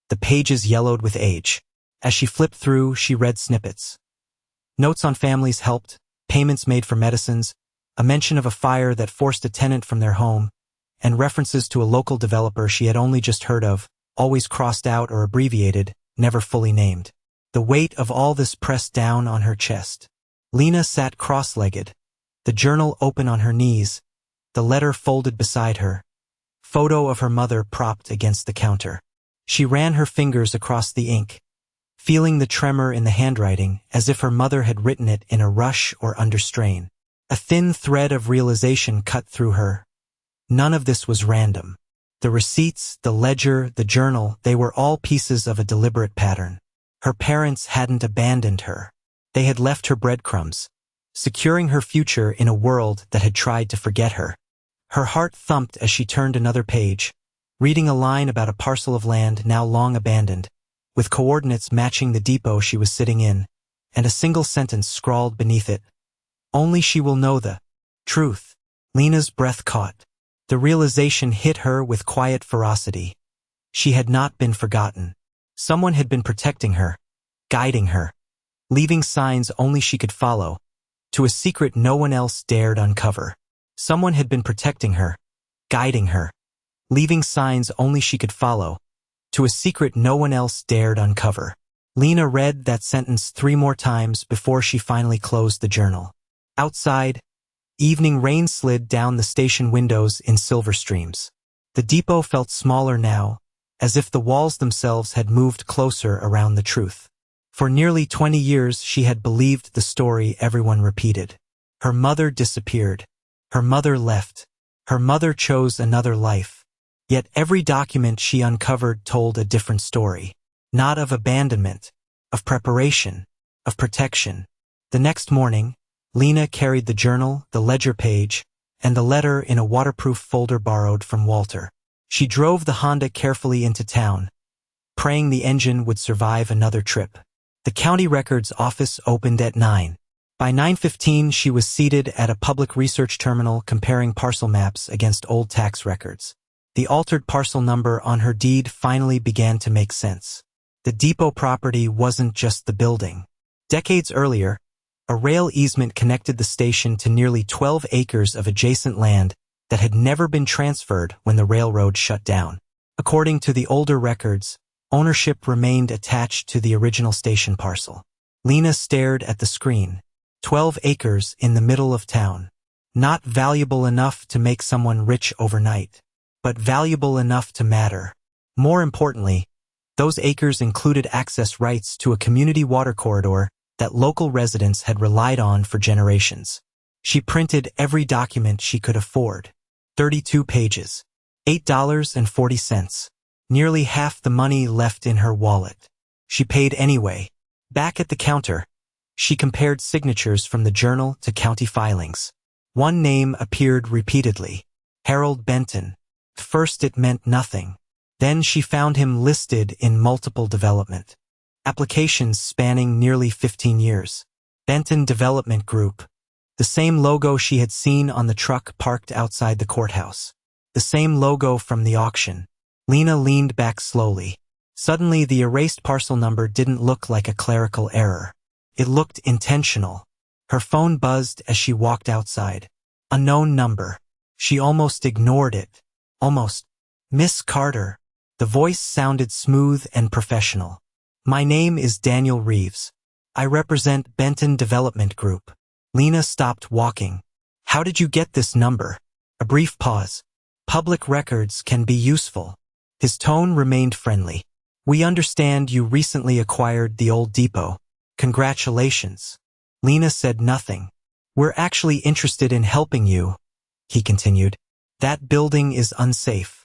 the pages yellowed with age. As she flipped through, she read snippets. Notes on families helped, payments made for medicines, a mention of a fire that forced a tenant from their home, and references to a local developer she had only just heard of, always crossed out or abbreviated, never fully named. The weight of all this pressed down on her chest. Lena sat cross-legged, the journal open on her knees, the letter folded beside her, photo of her mother propped against the counter. She ran her fingers across the ink, feeling the tremor in the handwriting as if her mother had written it in a rush or under strain. A thin thread of realization cut through her. None of this was random. The receipts, the ledger, the journal, they were all pieces of a deliberate pattern. Her parents hadn't abandoned her. They had left her breadcrumbs, securing her future in a world that had tried to forget her. Her heart thumped as she turned another page, reading a line about a parcel of land now long abandoned, with coordinates matching the depot she was sitting in, and a single sentence scrawled beneath it. Only she will know the truth. Lena's breath caught. The realization hit her with quiet ferocity. She had not been forgotten. Someone had been protecting her, guiding her, leaving signs only she could follow, to a secret no one else dared uncover. Someone had been protecting her, guiding her, leaving signs only she could follow, to a secret no one else dared uncover. Lena read that sentence 3 more times before she finally closed the journal. Outside, evening rain slid down the station windows in silver streams. The depot felt smaller now, as if the walls themselves had moved closer around the truth. For nearly 20 years she had believed the story everyone repeated. Her mother disappeared. Her mother left. Her mother chose another life. Yet every document she uncovered told a different story. Not of abandonment, of preparation, of protection. The next morning, Lena carried the journal, the ledger page, and the letter in a waterproof folder borrowed from Walter. She drove the Honda carefully into town, praying the engine would survive another trip. The county records office opened at 9. By 9:15 she was seated at a public research terminal comparing parcel maps against old tax records. The altered parcel number on her deed finally began to make sense. The depot property wasn't just the building. Decades earlier, a rail easement connected the station to nearly 12 acres of adjacent land that had never been transferred when the railroad shut down. According to the older records, ownership remained attached to the original station parcel. Lena stared at the screen. 12 acres in the middle of town. Not valuable enough to make someone rich overnight, but valuable enough to matter. More importantly, Those acres included access rights to a community water corridor that local residents had relied on for generations. She printed every document she could afford. 32 pages. $8.40. Nearly half the money left in her wallet. She paid anyway. Back at the counter, she compared signatures from the journal to county filings. One name appeared repeatedly. Harold Benton. At first it meant nothing. Then she found him listed in multiple development applications spanning nearly 15 years. Benton Development Group. The same logo she had seen on the truck parked outside the courthouse. The same logo from the auction. Lena leaned back slowly. Suddenly the erased parcel number didn't look like a clerical error. It looked intentional. Her phone buzzed as she walked outside. Unknown number. She almost ignored it. Almost. Miss Carter. The voice sounded smooth and professional. My name is Daniel Reeves. I represent Benton Development Group. Lena stopped walking. How did you get this number? A brief pause. Public records can be useful. His tone remained friendly. We understand you recently acquired the old depot. Congratulations. Lena said nothing. We're actually interested in helping you, he continued. That building is unsafe.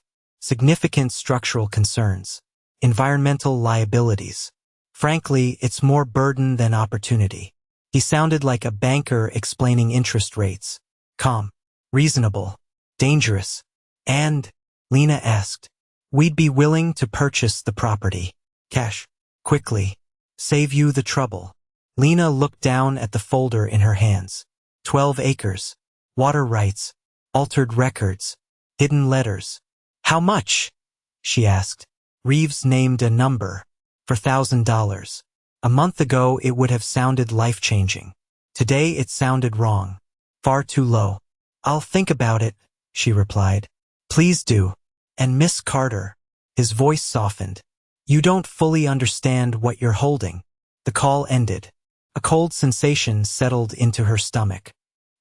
Significant structural concerns. Environmental liabilities. Frankly, it's more burden than opportunity. He sounded like a banker explaining interest rates. Calm. Reasonable. Dangerous. And, Lena asked, we'd be willing to purchase the property. Cash. Quickly. Save you the trouble. Lena looked down at the folder in her hands. 12 acres. Water rights. Altered records. Hidden letters. How much? She asked. Reeves named a number. $4,000. A month ago it would have sounded life-changing. Today it sounded wrong. Far too low. I'll think about it, she replied. Please do. And Miss Carter. His voice softened. You don't fully understand what you're holding. The call ended. A cold sensation settled into her stomach.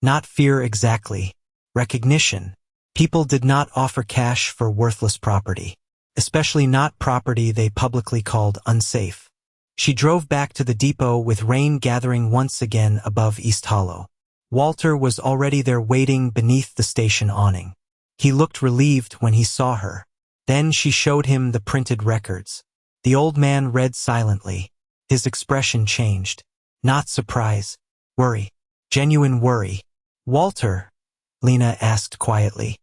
Not fear exactly. Recognition. People did not offer cash for worthless property. Especially not property they publicly called unsafe. She drove back to the depot with rain gathering once again above East Hollow. Walter was already there waiting beneath the station awning. He looked relieved when he saw her. Then she showed him the printed records. The old man read silently. His expression changed. Not surprise. Worry. Genuine worry. Walter, Lena asked quietly.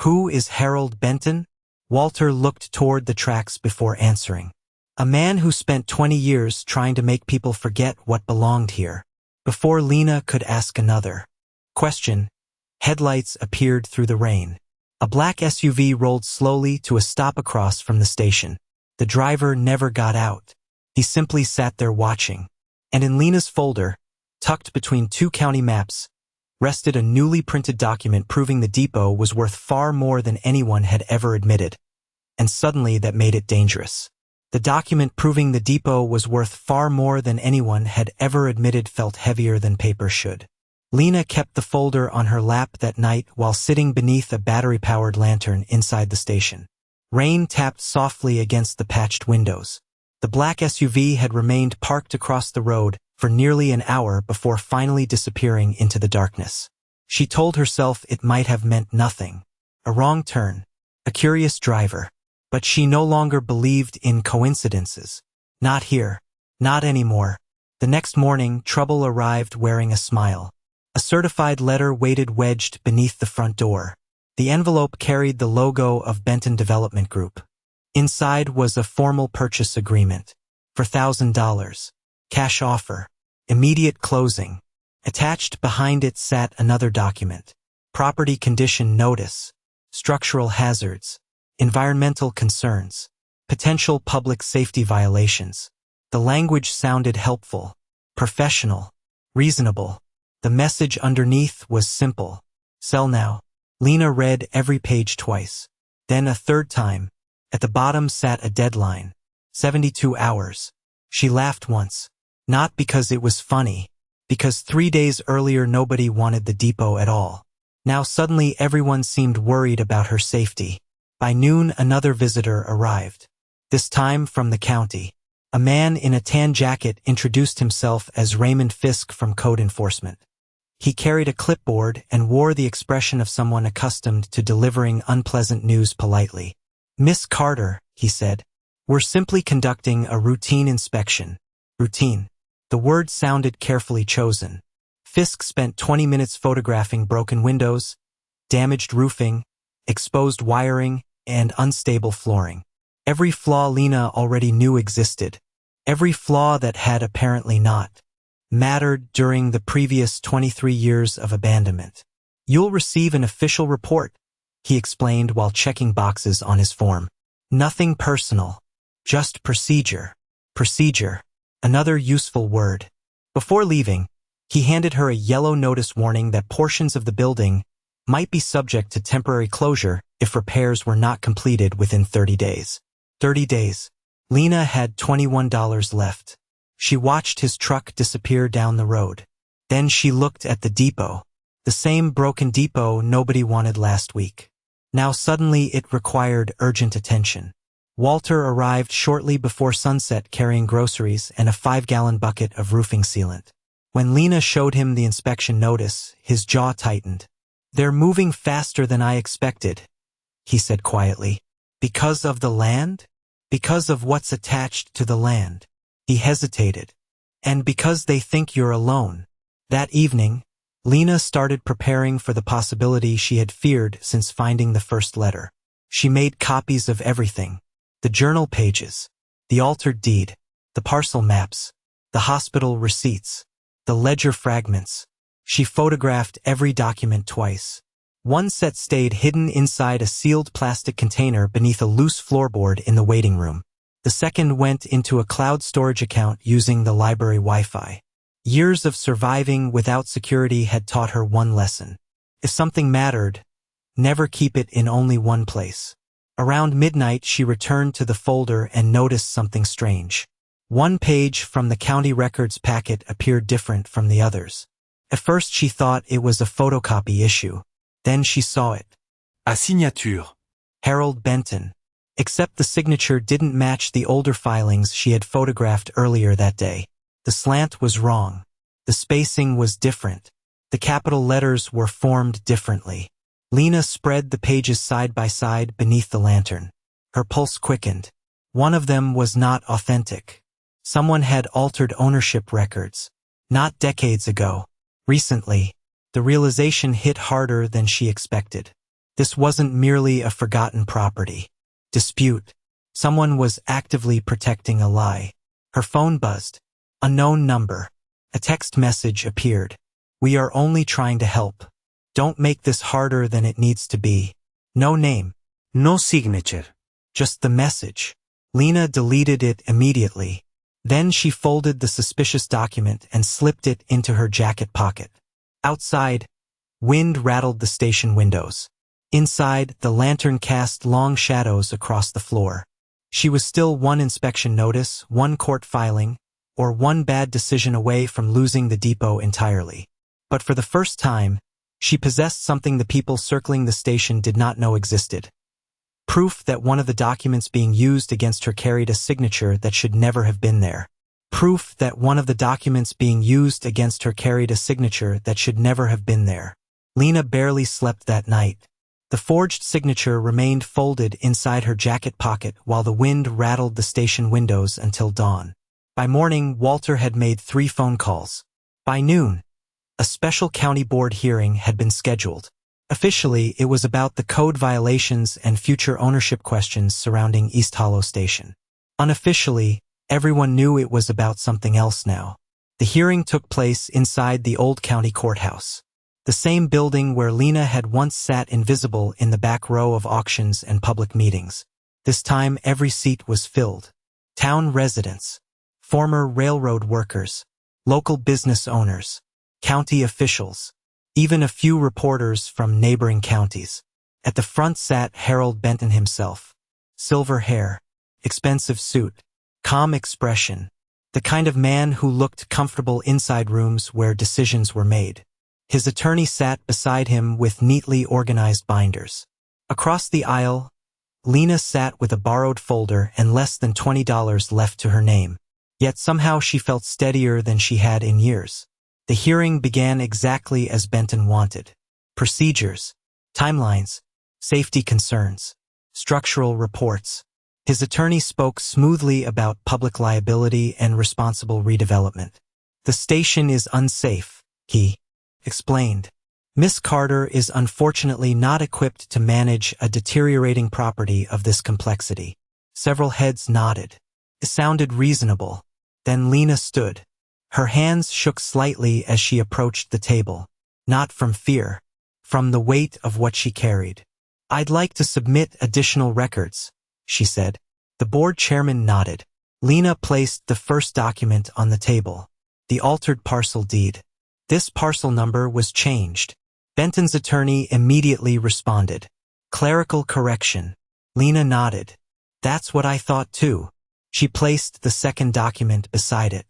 Who is Harold Benton? Walter looked toward the tracks before answering. A man who spent 20 years trying to make people forget what belonged here. Before Lena could ask another question, headlights appeared through the rain. A black SUV rolled slowly to a stop across from the station. The driver never got out. He simply sat there watching. And in Lena's folder, tucked between two county maps, rested a newly printed document proving the depot was worth far more than anyone had ever admitted. And suddenly that made it dangerous. The document proving the depot was worth far more than anyone had ever admitted felt heavier than paper should. Lena kept the folder on her lap that night while sitting beneath a battery-powered lantern inside the station. Rain tapped softly against the patched windows. The black SUV had remained parked across the road for nearly an hour before finally disappearing into the darkness. She told herself it might have meant nothing. A wrong turn. A curious driver. But she no longer believed in coincidences. Not here. Not anymore. The next morning, trouble arrived wearing a smile. A certified letter waited wedged beneath the front door. The envelope carried the logo of Benton Development Group. Inside was a formal purchase agreement. For $1,000. Cash offer. Immediate closing. Attached behind it sat another document. Property condition notice. Structural hazards. Environmental concerns. Potential public safety violations. The language sounded helpful. Professional. Reasonable. The message underneath was simple. Sell now. Lena read every page twice. Then a third time. At the bottom sat a deadline. 72 hours. She laughed once. Not because it was funny. Because 3 days earlier nobody wanted the depot at all. Now suddenly everyone seemed worried about her safety. By noon another visitor arrived. this time from the county. A man in a tan jacket introduced himself as Raymond Fisk from Code Enforcement. He carried a clipboard and wore the expression of someone accustomed to delivering unpleasant news politely. "Miss Carter," he said, "we're simply conducting a routine inspection." Routine. The word sounded carefully chosen. Fisk spent 20 minutes photographing broken windows, damaged roofing, exposed wiring, and unstable flooring. Every flaw Lena already knew existed. Every flaw that had apparently not mattered during the previous 23 years of abandonment. "You'll receive an official report," he explained while checking boxes on his form. "Nothing personal. Just procedure." Procedure. Another useful word. Before leaving, he handed her a yellow notice warning that portions of the building might be subject to temporary closure if repairs were not completed within 30 days. 30 days. Lena had $21 left. She watched his truck disappear down the road. Then she looked at the depot. The same broken depot nobody wanted last week. Now suddenly it required urgent attention. Walter arrived shortly before sunset carrying groceries and a 5-gallon bucket of roofing sealant. When Lena showed him the inspection notice, his jaw tightened. "They're moving faster than I expected," he said quietly. "Because of the land? Because of what's attached to the land." He hesitated. "And because they think you're alone." That evening, Lena started preparing for the possibility she had feared since finding the first letter. She made copies of everything. The journal pages, the altered deed, the parcel maps, the hospital receipts, the ledger fragments. She photographed every document twice. One set stayed hidden inside a sealed plastic container beneath a loose floorboard in the waiting room. The second went into a cloud storage account using the library Wi-Fi. Years of surviving without security had taught her one lesson. If something mattered, never keep it in only one place. Around midnight, she returned to the folder and noticed something strange. One page from the county records packet appeared different from the others. At first she thought it was a photocopy issue. Then she saw it. À signature. Harold Benton. Except the signature didn't match the older filings she had photographed earlier that day. The slant was wrong. The spacing was different. The capital letters were formed differently. Lena spread the pages side by side beneath the lantern. Her pulse quickened. One of them was not authentic. Someone had altered ownership records. Not decades ago. Recently. The realization hit harder than she expected. This wasn't merely a forgotten property. Dispute. Someone was actively protecting a lie. Her phone buzzed. Unknown number. A text message appeared. "We are only trying to help. Don't make this harder than it needs to be." No name. No signature. Just the message. Lena deleted it immediately. Then she folded the suspicious document and slipped it into her jacket pocket. Outside, wind rattled the station windows. Inside, the lantern cast long shadows across the floor. She was still one inspection notice, one court filing, or one bad decision away from losing the depot entirely. But for the first time, she possessed something the people circling the station did not know existed. Proof that one of the documents being used against her carried a signature that should never have been there. Proof that one of the documents being used against her carried a signature that should never have been there. Lena barely slept that night. The forged signature remained folded inside her jacket pocket while the wind rattled the station windows until dawn. By morning, Walter had made 3 phone calls. By noon, a special county board hearing had been scheduled. Officially, it was about the code violations and future ownership questions surrounding East Hollow Station. Unofficially, everyone knew it was about something else now. The hearing took place inside the old county courthouse. The same building where Lena had once sat invisible in the back row of auctions and public meetings. This time every seat was filled. Town residents, former railroad workers, local business owners, county officials, even a few reporters from neighboring counties. At the front sat Harold Benton himself. Silver hair, expensive suit, calm expression, the kind of man who looked comfortable inside rooms where decisions were made. His attorney sat beside him with neatly organized binders. Across the aisle, Lena sat with a borrowed folder and less than $20 left to her name. Yet somehow she felt steadier than she had in years. The hearing began exactly as Benton wanted. Procedures, timelines, safety concerns, structural reports. His attorney spoke smoothly about public liability and responsible redevelopment. The station is unsafe, he explained. Miss Carter is unfortunately not equipped to manage a deteriorating property of this complexity. Several heads nodded. It sounded reasonable. Then Lena stood. Her hands shook slightly as she approached the table. Not from fear, from the weight of what she carried. I'd like to submit additional records, she said. The board chairman nodded. Lena placed the first document on the table. The altered parcel deed. This parcel number was changed. Benton's attorney immediately responded. Clerical correction. Lena nodded. That's what I thought too. She placed the second document beside it.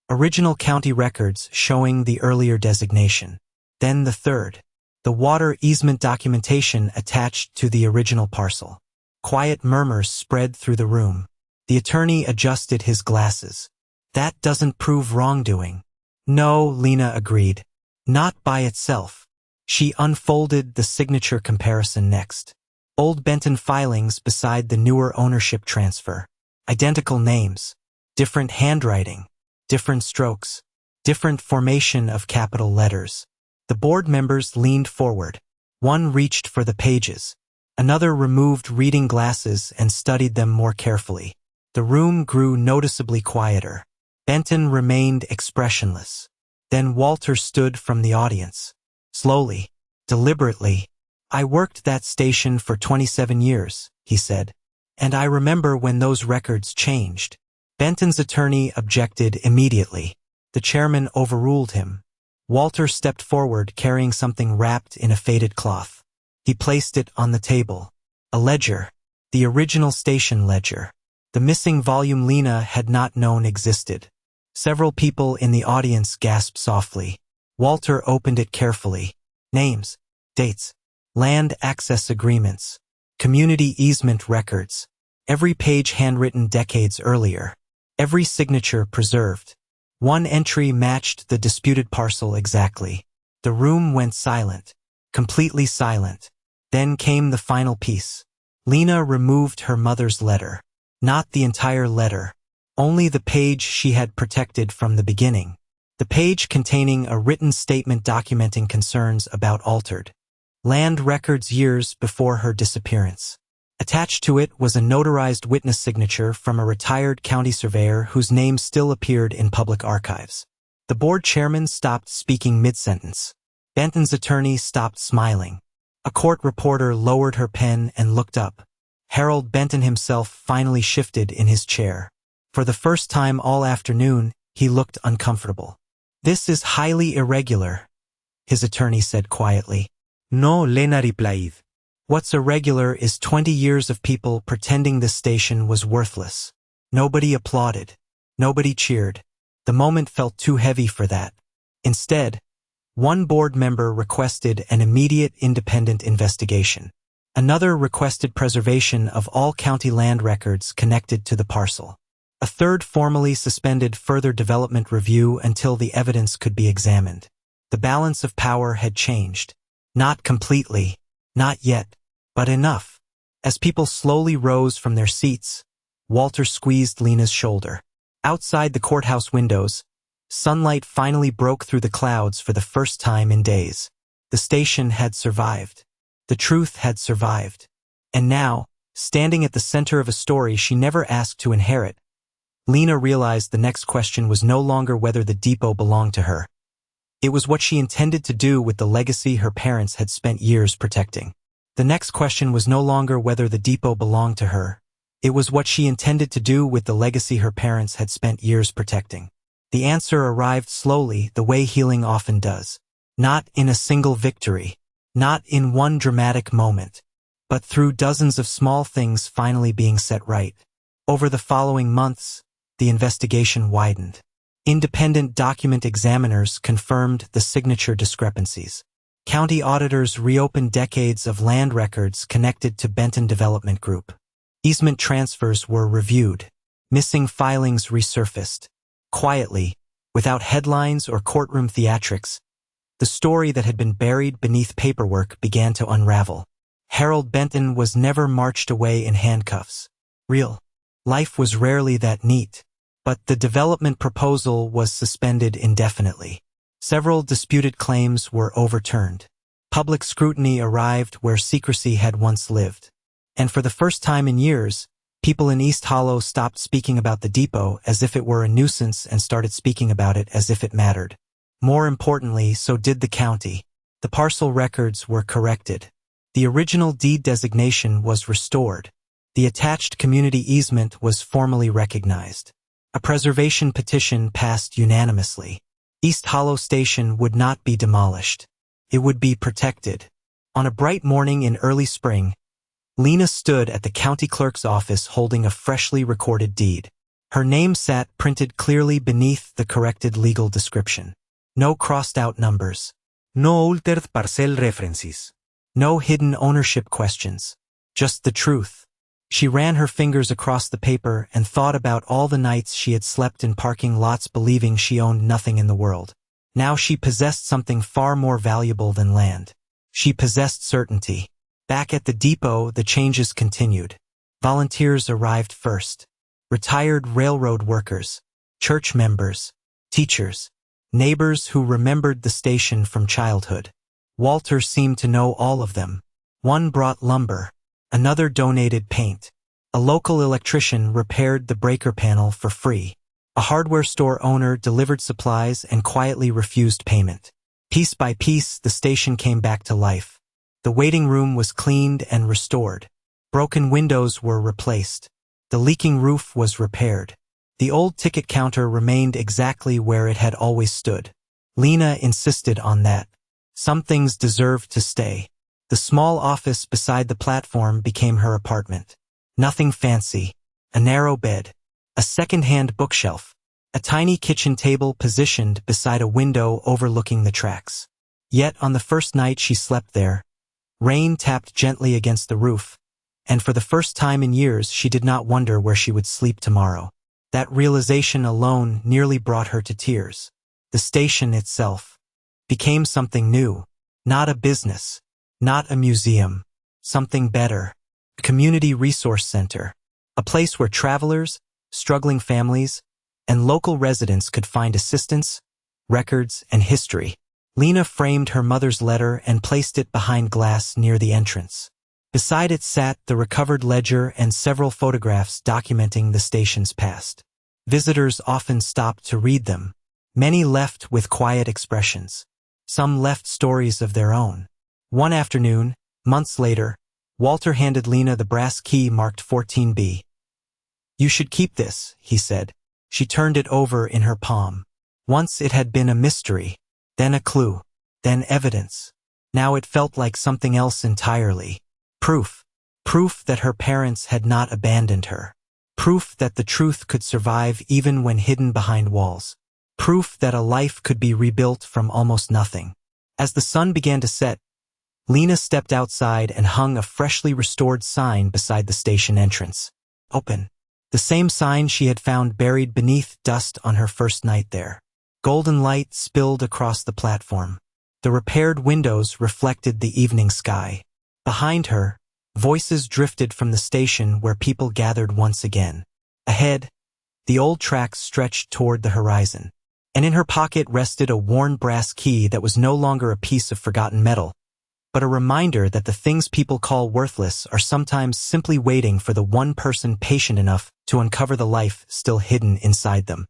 Original county records showing the earlier designation. Then the third. The water easement documentation attached to the original parcel. Quiet murmurs spread through the room. The attorney adjusted his glasses. That doesn't prove wrongdoing. No, Lena agreed. Not by itself. She unfolded the signature comparison next. Old Benton filings beside the newer ownership transfer. Identical names. Different handwriting. Different strokes. Different formation of capital letters. The board members leaned forward. One reached for the pages. Another removed reading glasses and studied them more carefully. The room grew noticeably quieter. Benton remained expressionless. Then Walter stood from the audience. Slowly, deliberately. I worked that station for 27 years, he said. And I remember when those records changed. Benton's attorney objected immediately. The chairman overruled him. Walter stepped forward carrying something wrapped in a faded cloth. He placed it on the table. A ledger. The original station ledger. The missing volume Lena had not known existed. Several people in the audience gasped softly. Walter opened it carefully. Names, dates, land access agreements, community easement records. Every page handwritten decades earlier. Every signature preserved. One entry matched the disputed parcel exactly. The room went silent. Completely silent. Then came the final piece. Lena removed her mother's letter. Not the entire letter. Only the page she had protected from the beginning. The page containing a written statement documenting concerns about altered land records years before her disappearance. Attached to it was a notarized witness signature from a retired county surveyor whose name still appeared in public archives. The board chairman stopped speaking mid-sentence. Benton's attorney stopped smiling. A court reporter lowered her pen and looked up. Harold Benton himself finally shifted in his chair. For the first time all afternoon, he looked uncomfortable. This is highly irregular, his attorney said quietly. No, Lena replied. What's irregular is 20 years of people pretending this station was worthless. Nobody applauded. Nobody cheered. The moment felt too heavy for that. Instead, one board member requested an immediate independent investigation. Another requested preservation of all county land records connected to the parcel. A third formally suspended further development review until the evidence could be examined. The balance of power had changed. Not completely. Not yet. But enough. As people slowly rose from their seats, Walter squeezed Lena's shoulder. Outside the courthouse windows, sunlight finally broke through the clouds for the first time in days. The station had survived. The truth had survived. And now, standing at the center of a story she never asked to inherit, Lena realized the next question was no longer whether the depot belonged to her. It was what she intended to do with the legacy her parents had spent years protecting. The next question was no longer whether the depot belonged to her. It was what she intended to do with the legacy her parents had spent years protecting. The answer arrived slowly, the way healing often does. Not in a single victory. Not in one dramatic moment. But through dozens of small things finally being set right. Over the following months, the investigation widened. Independent document examiners confirmed the signature discrepancies. County auditors reopened decades of land records connected to Benton Development Group. Easement transfers were reviewed. Missing filings resurfaced. Quietly, without headlines or courtroom theatrics, the story that had been buried beneath paperwork began to unravel. Harold Benton was never marched away in handcuffs. Real life was rarely that neat. But the development proposal was suspended indefinitely. Several disputed claims were overturned. Public scrutiny arrived where secrecy had once lived. And for the first time in years, people in East Hollow stopped speaking about the depot as if it were a nuisance and started speaking about it as if it mattered. More importantly, so did the county. The parcel records were corrected. The original deed designation was restored. The attached community easement was formally recognized. A preservation petition passed unanimously. East Hollow Station would not be demolished. It would be protected. On a bright morning in early spring, Lena stood at the county clerk's office holding a freshly recorded deed. Her name sat printed clearly beneath the corrected legal description. No crossed-out numbers. No altered parcel references. No hidden ownership questions. Just the truth. She ran her fingers across the paper and thought about all the nights she had slept in parking lots believing she owned nothing in the world. Now she possessed something far more valuable than land. She possessed certainty. Back at the depot, the changes continued. Volunteers arrived first. Retired railroad workers, church members, teachers, neighbors who remembered the station from childhood. Walter seemed to know all of them. One brought lumber. Another donated paint. A local electrician repaired the breaker panel for free. A hardware store owner delivered supplies and quietly refused payment. Piece by piece, the station came back to life. The waiting room was cleaned and restored. Broken windows were replaced. The leaking roof was repaired. The old ticket counter remained exactly where it had always stood. Lena insisted on that. Some things deserved to stay. The small office beside the platform became her apartment. Nothing fancy. A narrow bed. A second-hand bookshelf. A tiny kitchen table positioned beside a window overlooking the tracks. Yet on the first night she slept there, rain tapped gently against the roof, and for the first time in years she did not wonder where she would sleep tomorrow. That realization alone nearly brought her to tears. The station itself became something new. Not a business. Not a museum. Something better. A community resource center. A place where travelers, struggling families, and local residents could find assistance, records, and history. Lena framed her mother's letter and placed it behind glass near the entrance. Beside it sat the recovered ledger and several photographs documenting the station's past. Visitors often stopped to read them. Many left with quiet expressions. Some left stories of their own. One afternoon, months later, Walter handed Lena the brass key marked 14B. "You should keep this," he said. She turned it over in her palm. Once it had been a mystery, then a clue, then evidence. Now it felt like something else entirely. Proof. Proof that her parents had not abandoned her. Proof that the truth could survive even when hidden behind walls. Proof that a life could be rebuilt from almost nothing. As the sun began to set, Lena stepped outside and hung a freshly restored sign beside the station entrance. Open. The same sign she had found buried beneath dust on her first night there. Golden light spilled across the platform. The repaired windows reflected the evening sky. Behind her, voices drifted from the station where people gathered once again. Ahead, the old tracks stretched toward the horizon. And in her pocket rested a worn brass key that was no longer a piece of forgotten metal, but a reminder that the things people call worthless are sometimes simply waiting for the one person patient enough to uncover the life still hidden inside them.